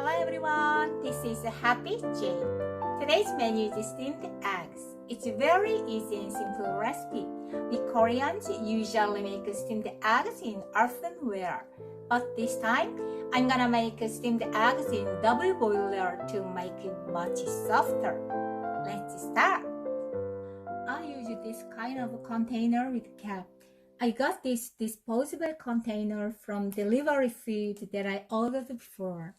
Hello everyone, this is Happy Jane. Today's menu is steamed eggs. It's a very easy and simple recipe. We Koreans usually make steamed eggs in earthenware, but this time I'm gonna make steamed eggs in double boiler to make it much softer. Let's start. I use this kind of container with cap. I got this disposable container from delivery food that I ordered before.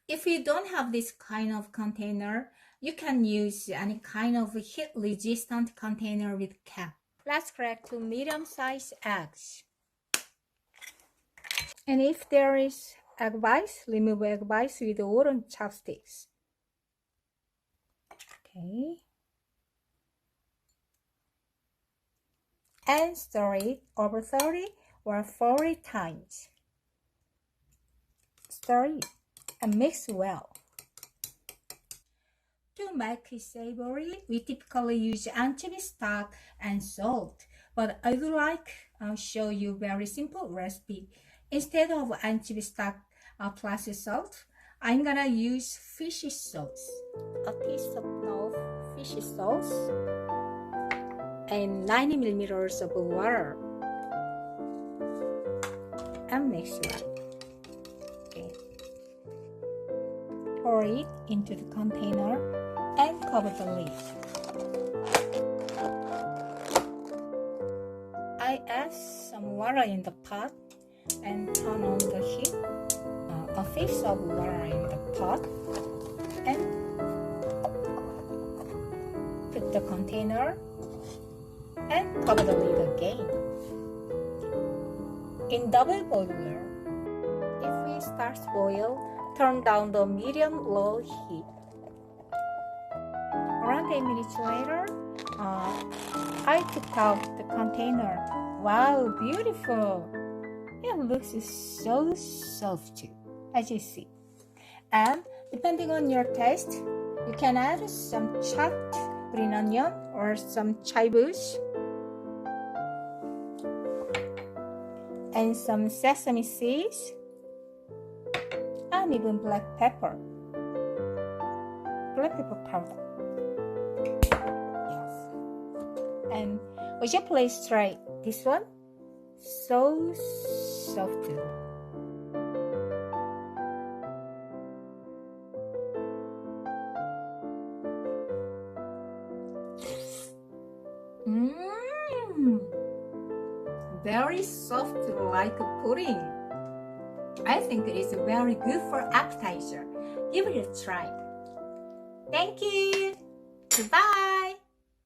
If you don't have this kind of container, you can use any kind of heat-resistant container with cap. Let's crack 2 medium-sized eggs. And if there is egg bice, remove egg bice with wooden chopsticks. Okay. And stir it over 30 or 40 times. Stir it and mix well. To make it savory, we typically use anchovy stock and salt, but I would like to show you a very simple recipe. Instead of anchovy stock plus salt, I'm gonna use fish sauce. A teaspoon of fish sauce and 90 milliliters of water, and mix well. Okay. Pour it into the container and cover the lid. I add some water in the pot and turn on the heat. A fifth of water in the pot and put the container and cover the lid again. In double boiler, if it starts boil, turn down the medium-low heat. Around 8 minutes later, I took out the container. Wow, beautiful! It looks so soft too, as you see. And depending on your taste, you can add some chopped green onion or some chai bush and some sesame seeds and even black pepper powder. Yes. And would you please try this one? So soft. Very soft like a pudding. I think it is very good for appetizer. Give it a try. Thank you. Goodbye.